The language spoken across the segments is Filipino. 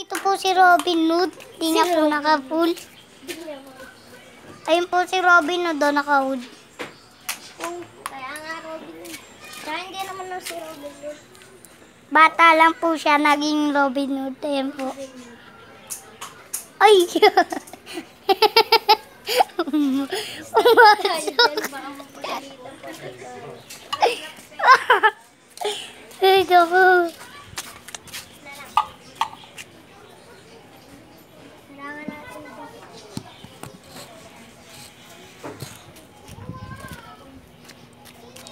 Ito po si Robin Hood. Hindi na po naka-full. Ayun po si Robin Hood, naka-hood. Kaya nga Robin Hood. Kaya hindi naman na si Robin Hood. Bata lang po siya, naging Robin Hood. Ayun po. Ay! Ay, ako.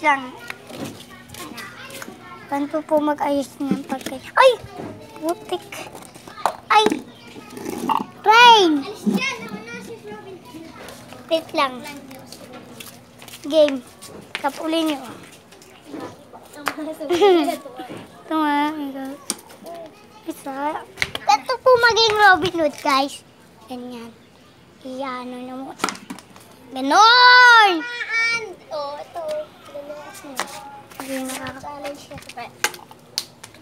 Lang. Ganito po mag-ayos ng pagkain. Ay! Butik. Ay! Rain! Wait lang. Game. Kapulin nyo. Ito nga. Isa. Ito po maging Robin Hood, guys. Ganyan. Iyano na mo. Ganon! Oh, ito. Hindi nakaka-challenge siya.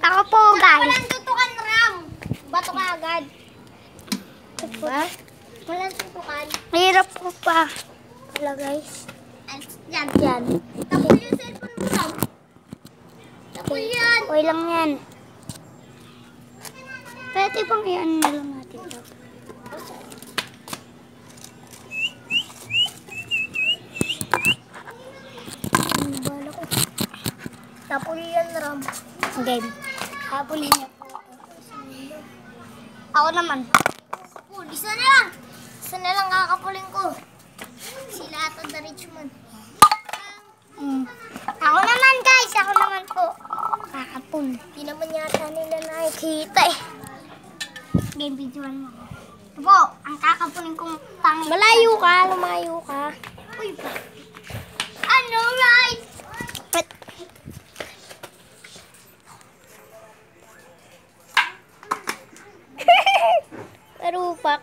Ako po, guys. Walang tutukan, Ram. Bato ka agad. Diba? Walang tutukan. Mahirap po pa. Wala, guys. Yan. Yan. Tapos yung cellphone mo, Ram. Tapos yan. Okay lang yan. Pwede bang i-ano na lang natin ito? Tapos yan, Ram. Game. Habulin niyo po. Ako naman. Oh, isa na lang. Isa na lang kakapulin ko. Sila ata na Richmond. Ako naman, guys. Ako naman po. Kakapul. Di naman yata nila nakikita eh. Game, videoan mo. Ito po, ang kakapulin kong pangit. Malayo ka, lumayo ka. Uy, ano, right? Marupak.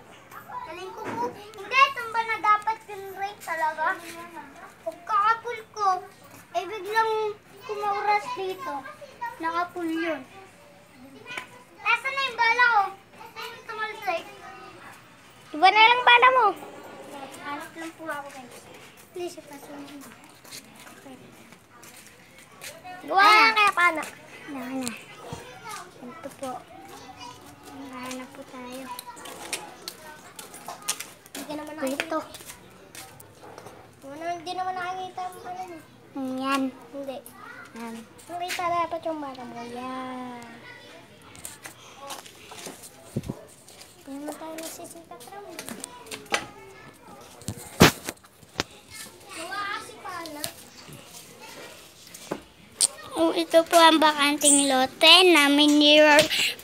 Galing ko po. Hindi, tumba na dapat yung right talaga. Pagkakapul ko, eh biglang kumauras dito. Nakapul yun. Nasaan na yung bala ko? Tumalsik. Iba na lang bala mo. Hanap lang po ako, guys. Please, ipasunin mo. Gawa na kaya paano? Na. Ito po. Hanap po tayo. Hindi ka naman nakikita. Ito. Hindi naman nakikita ang bala mo. Yan. Hindi. Yan. Nakita dapat yung bala mo. Yan. Hindi naman tayo nasisikat ram. Gawa kasi paano? Oh, ito po ang bakanting lote namin ni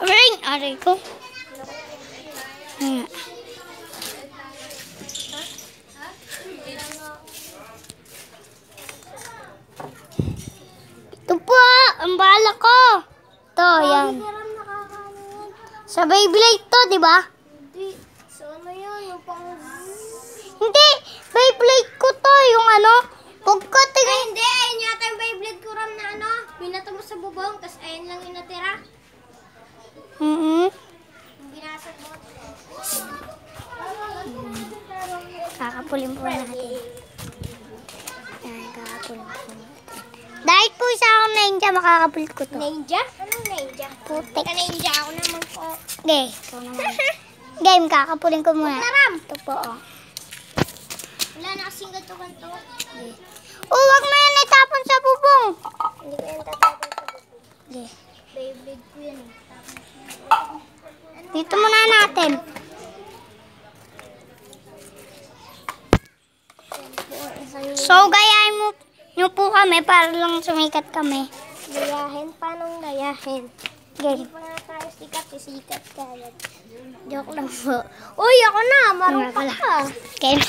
Ring. Aray ko. Nga. Ito po, ang bala ko. Ito, yan. Ram nakakaano yan. Sa Beyblade to, di ba? Hindi. So ano yun? Yung pang... Hindi, Beyblade ko to, yung ano. Pagkating. Ay, hindi. Ayun yata yung Beyblade ko ram na ano. Binato mo sa bubong, tapos ayun lang yung natira. Yung binasag mo. Kakapulin po natin. Yan, kakapulin po natin. Dahil po isa akong ninja, makakapul ko to. Ninja? Anong ninja? Putik. Ka ninja ako naman po. Hindi, ikaw naman. Game, kakapulin ko muna. Taram! Ito po, oh. Wala na kasing ganto-ganto. Oh, wag mo yan itapon sa bubong. Hindi ko yan tatapon sa bubong. Sige. Beyblade ko yan. Dito muna natin. So, gayahin mo nyo po kami para lang sumikat kami. Gayahin? Paano gayahin? Game. Hindi pa nga tayo sikat ka agad. Joke lang po. Uy, ako na. Marunong ka. Game.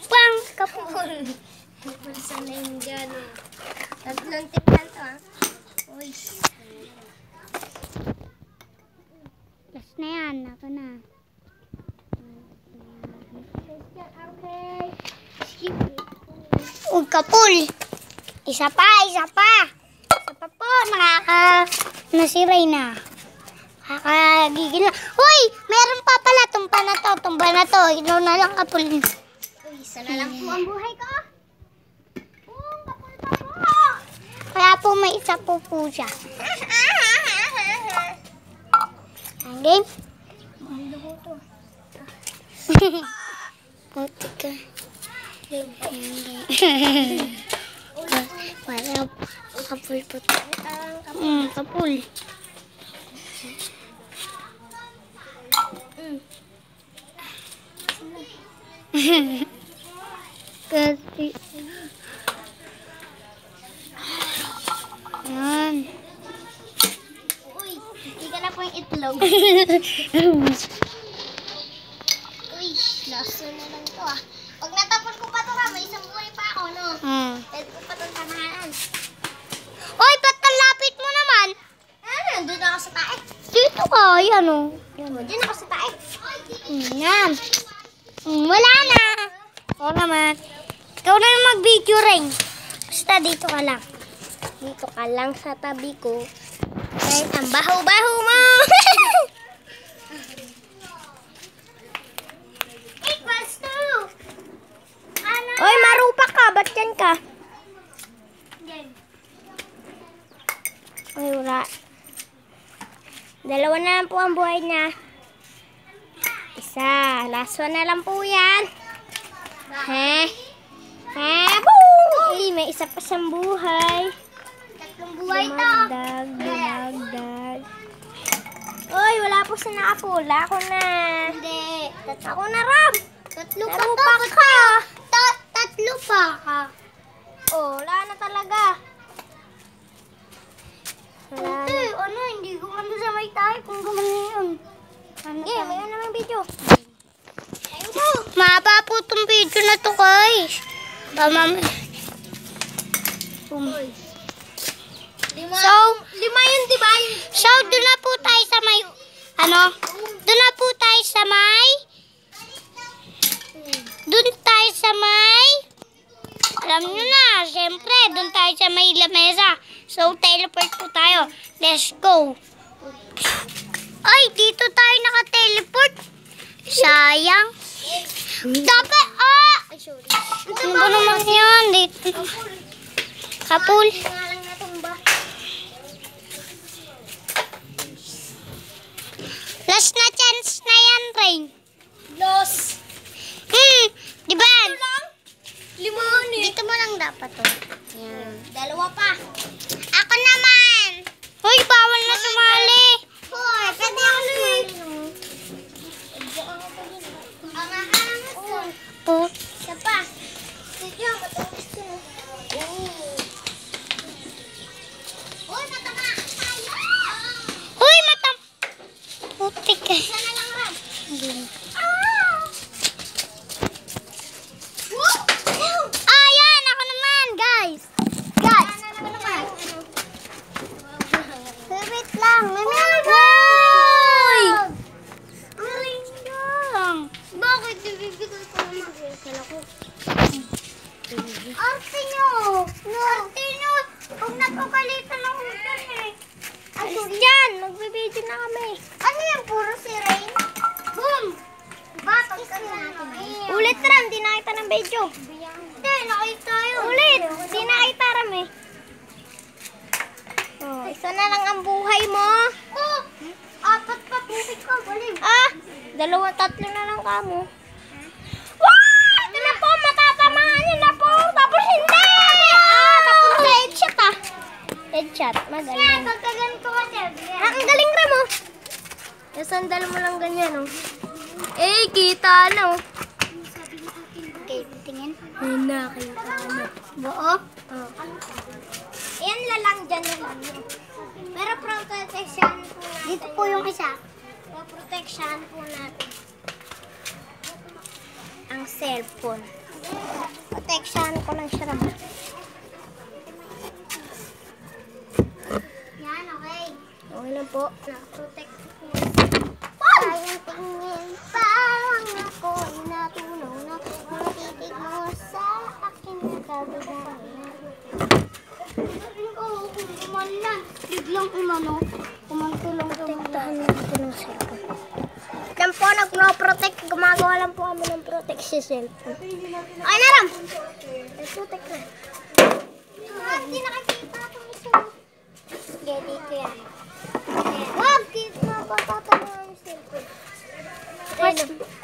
Pang Kapul. Kapul sa ninja, no? Tatlong tipan to, ha? Uy. Last na yan. Ako na. Okay. Kapul. Isa pa, isa pa. Isa pa po. Nasiray na. Kakagigil na. Hoy! Meron pa pala. Tumba na to. Tumba na to. Ilaw na lang kapul. Uy, isa na lang po ang buhay ko. Kapul pa po. Kaya po may isa po siya. Ang game? Puti ka. Para kapul po to. Kapul. Kasi yan. Uy, hindi ka na po yung itlog. Uy, lasa na lang to ah. Pag natapon ko pa to may isang buhay pa ako, no? Pwede ko pa itong tamahaan. Hoy, ba't kalapit mo naman? Nandun ako sa tae. Dito ka, yan o. Diyan ako sa tae. Yan. Wala na. Oo naman. Ikaw na yung mag-video rin. Basta dito ka lang. Dito ka lang sa tabi ko. Kahit ang baho-baho mo. Equals to. Ano? Oy, marupak ka. Ba't yan ka? Oy, wala. Dalawa na lang po ang buhay niya. Isa. Last one na lang po yan. Boom! Uy, may isa pa siyang buhay. Tatlong buhay to. Dumagdag. Oy, wala po sa nakapula. Ako na. Hindi. Ako na, Rob. Tatlo pa Narupak to. ka. Tatlo pa ka. Oh, wala na talaga. Hindi, hindi ko ano sa may tayo kung gumano yun. Sige, mayroon naman video. Mahaba po itong video na to, guys. Lima yun, di ba? So, doon na po tayo sa may, alam nyo na, syempre, doon tayo sa may lamesa. So, teleport po tayo. Let's go. Ay, dito tayo naka-teleport. Sayang. Dapat, Ay, sorry. ano ba naman yan? Dito. Kapul. Nga lang natumba. Last na chance na yan, Rain. Los. Di ba? Limon eh. Dito mo lang dapat to. Yan. Dalawa pa. Ako naman. Hoy, bawal na sumali. Hoy, pwede ako sumali. Ang aangas ko. Po. Isa pa. Sige, matamis ko. Uy, matama. Hoy, matam. Putik eh. Isa na lang, Ram. Ayan, ako naman, guys. Guys. Wait lang. Hoy! Aling lang. Bakit? Bibigay ko naman. Kala ko. Arte nyo. No. Arte nyo. Huwag natugalitan ako dyan eh. Alis dyan. Magbibideo na kami. Ano yan? Puro si Rain? Boom! Batak ka natin. Ulit, Ram. Di nakita ng video. Hindi, nakita yun. Ulit. Di nakita, Ram eh. Oh, isa na lang ang buhay mo. Oh! Apat pa putik ka. Galing. Dalawa, tatlo na lang kamo. Wow! Ito na po, matatamaan niyo na po. Tapos hindi! Tapos headshot Headshot, Kaya, magaling. pagka ganito ka, Debbie. Ang galing, Ram oh. Yung sandal mo lang ganyan oh. Eh, kita na oh. Okay, tingin. Ayun na, kita na. Buo? Ayan lang, dyan na lang. Pero protection po natin. Dito po yung isa. Protection po natin. Ang cellphone. Protection ko lang siya naman. Yan, okay. Okay lang po. Na-protect po. Sayang tingin, parang ako'y natunaw na mga titig mo sa akin nagkabigay. Oo, kung gumalan, biglang umano, kumantulong ano dito ng cellphone. Yan po, nag-protect. Gumagawa lang po kami ng protect sa cellphone. Ay, naram! Nag-protect na. Hindi nakakita itong isa. Sige, dito yan. Wag! Mapapatama yung cellphone.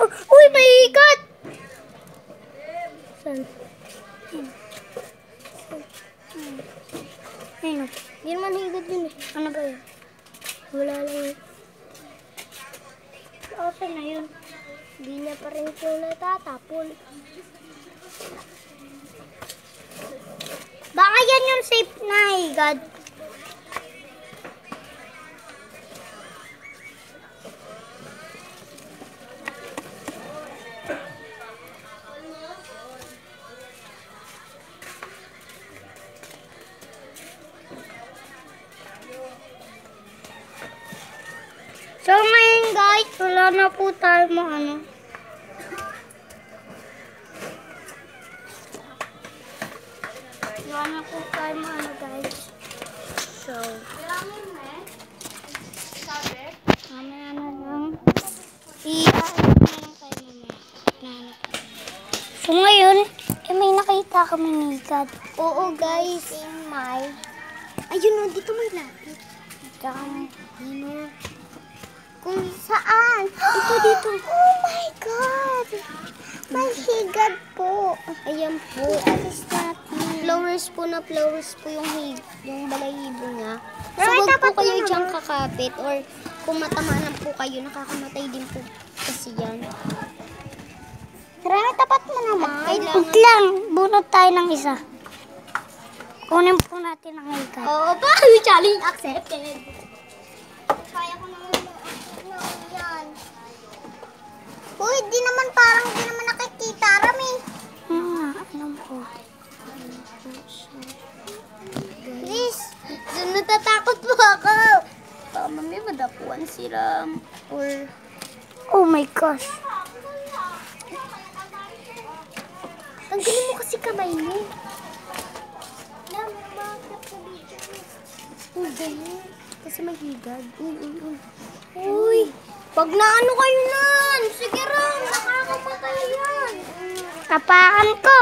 Uy, may ikat! Saan? Ayun o. Hindi naman higad yun eh. Ano ba yun? Wala lang yun. Okay na yun. Hindi na pa rin po natatapon. Baka yan yung safe na higad. So ngayon guys, wala na po tayo maano. Wala na po tayo maano guys. So, mamaya na lang. I-ano na lang tayo mamaya. So ngayon, may nakita kami ni God. Oo guys. May. Ayun o, dito may lapit. Dami. Dino. Kung saan? Ito dito. Oh my God! May higad po. Ayan po. Alis natin. Flowers po na flowers po yung balahibo niya. So, Pero huwag dapat po kayo yun, diyang kakapit or kung matamaan po kayo, nakakamatay din po kasi yan. Marami tapat mo naman. Kailangan- Wait lang. Bunot tayo ng isa. Kunin po natin ang higad. Oo pa, challenge accepted. Kaya ko naman yan. Uy, di naman parang di naman nakikita. Rami. Alam ko. Please, natatakot po ako. Baka mami madapuan si Ram or Oh my gosh. tanggalin mo kasi kamay mo. Uy, ganyan. Kasi may higad. Uy, pag naano kayo nun, sige Ram, nakakamatay yan. Tapakan ko.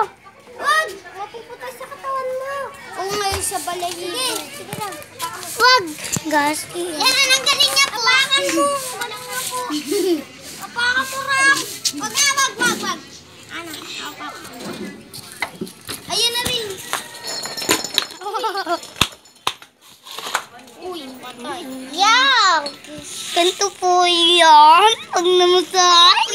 Wag, mapuputay sa katawan mo. Oo ngayon sa balahibo. Sige Ram, Wag. Gas. yan ang galing niya po. Tapakan mo. Walang ako. Tapakan mo Ram. Wag nga, wag. Ano, tapakan mo. Ayan na rin. Uy, patay. Yan. Ganito po yan. Pag namatay.